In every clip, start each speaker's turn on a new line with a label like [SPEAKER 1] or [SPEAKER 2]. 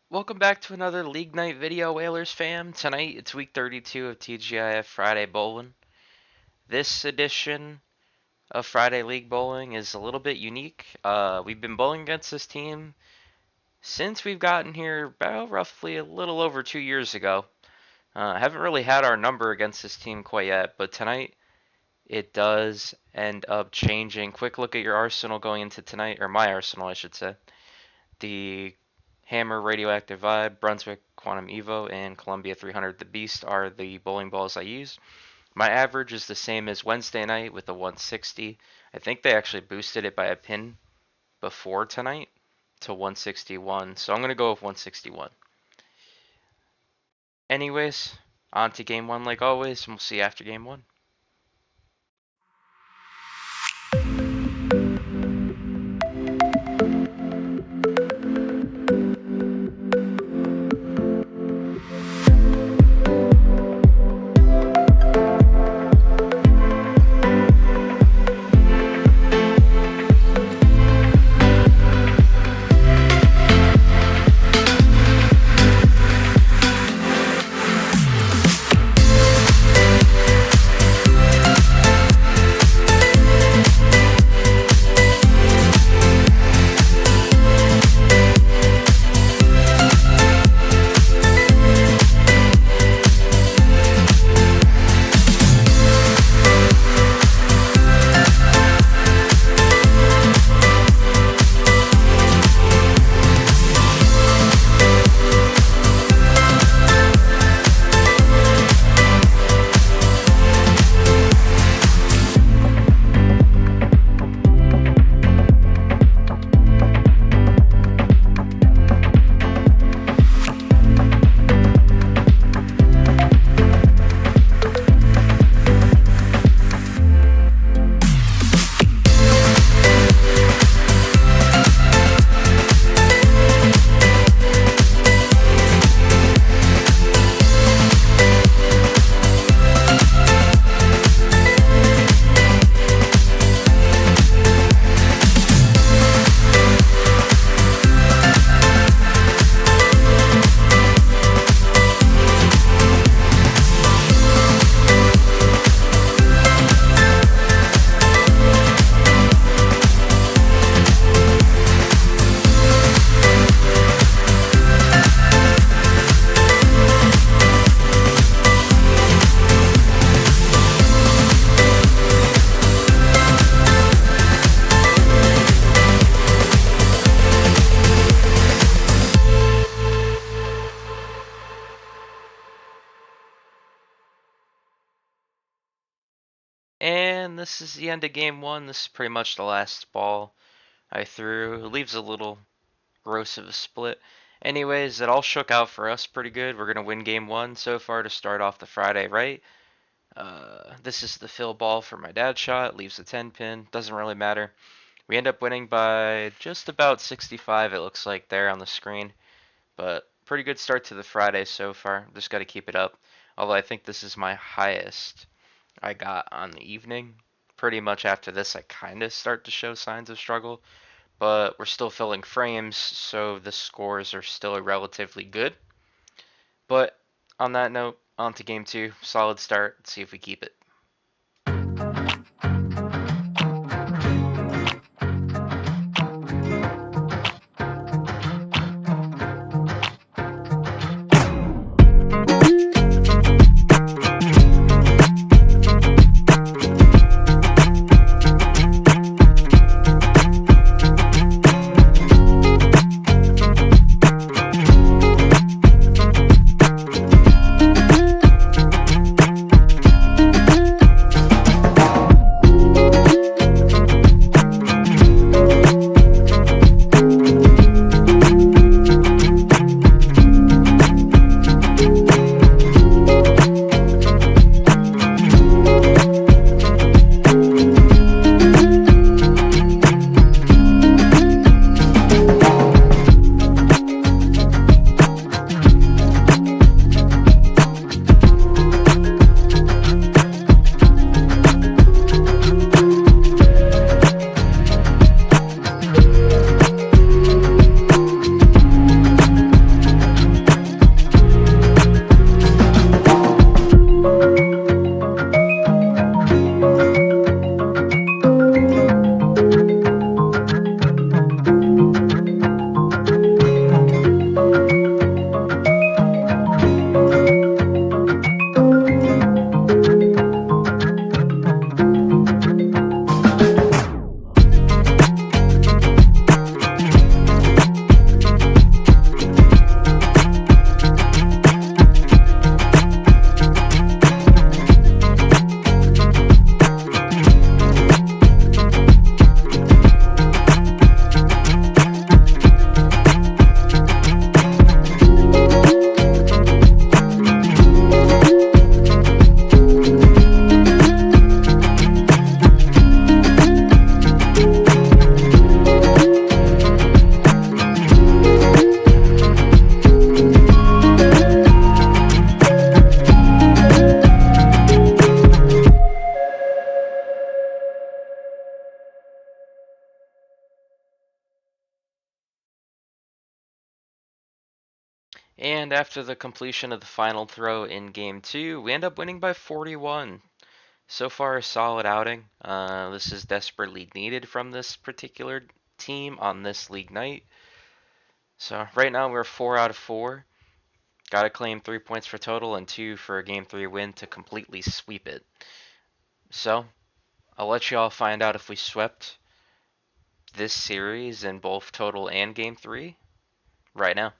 [SPEAKER 1] Welcome back to another League Night video, Whalers fam. Tonight it's week 32 of TGIF Friday Bowling. This edition of Friday League Bowling is a little bit unique. We've been bowling against this team since we've gotten here about roughly a little over 2 years ago. Haven't really had our number against this team quite yet, but tonight it does end up changing. Quick look at your arsenal going into tonight, or my arsenal I should say. The Hammer, Radioactive Vibe, Brunswick, Quantum Evo, and Columbia 300 The Beast are the bowling balls I use. My average is the same as Wednesday night with a 160. I think they actually boosted it by a pin before tonight to 161, so I'm going to go with 161. Anyways, on to game one like always, and we'll see you after game one. And this is the end of game one. This is pretty much the last ball I threw. It leaves a little gross of a split. Anyways, it all shook out for us pretty good. We're going to win game one so far to start off the Friday, right? This is the fill ball for my dad's shot. Leaves a 10 pin. Doesn't really matter. We end up winning by just about 65, it looks like there on the screen. But pretty good start to the Friday so far. Just got to keep it up. Although I think this is my highest I got on the evening. Pretty much after this, I kind of start to show signs of struggle. But we're still filling frames, so the scores are still relatively good. But on that note, on to game two. Solid start. Let's see if we keep it. And after the completion of the final throw in game 2, we end up winning by 41. So far, a solid outing. This is desperately needed from this particular team on this league night. So right now we're 4 out of 4. Gotta claim 3 points for total and 2 for a game 3 win to completely sweep it. So I'll let you all find out if we swept this series in both total and game 3 right now.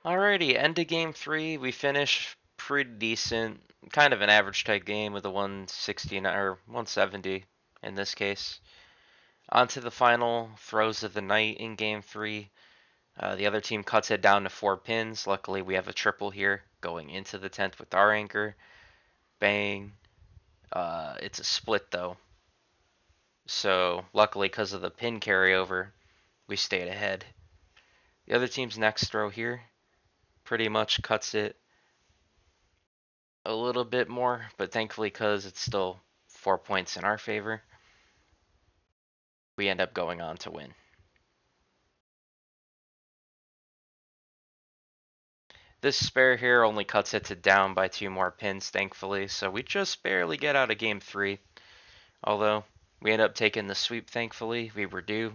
[SPEAKER 1] Alrighty, end of game 3. We finish pretty decent, kind of an average type game with a 169 or 170 in this case. On to the final throws of the night in game 3. The other team cuts it down to 4 pins. Luckily, we have a triple here going into the 10th with our anchor. Bang. It's a split though. So, luckily, because of the pin carryover, we stayed ahead. The other team's next throw here pretty much cuts it a little bit more, but thankfully, because it's still 4 points in our favor, we end up going on to win. This spare here only cuts it to down by 2 more pins, thankfully, so we just barely get out of game 3. Although, we end up taking the sweep, thankfully. We were due.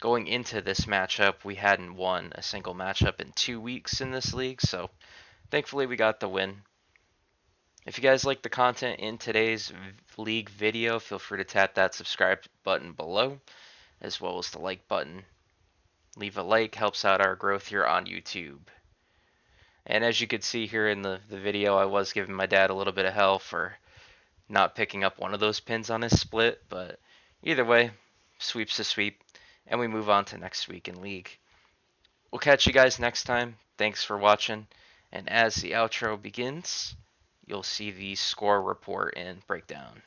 [SPEAKER 1] Going into this matchup, we hadn't won a single matchup in 2 weeks in this league, so thankfully we got the win. If you guys like the content in today's league video, feel free to tap that subscribe button below, as well as the like button. Leave a like, helps out our growth here on YouTube. And as you could see here in the video, I was giving my dad a little bit of hell for not picking up one of those pins on his split, but either way, sweep's a sweep, and we move on to next week in League. We'll catch you guys next time. Thanks for watching, and as the outro begins, you'll see the score report and breakdown.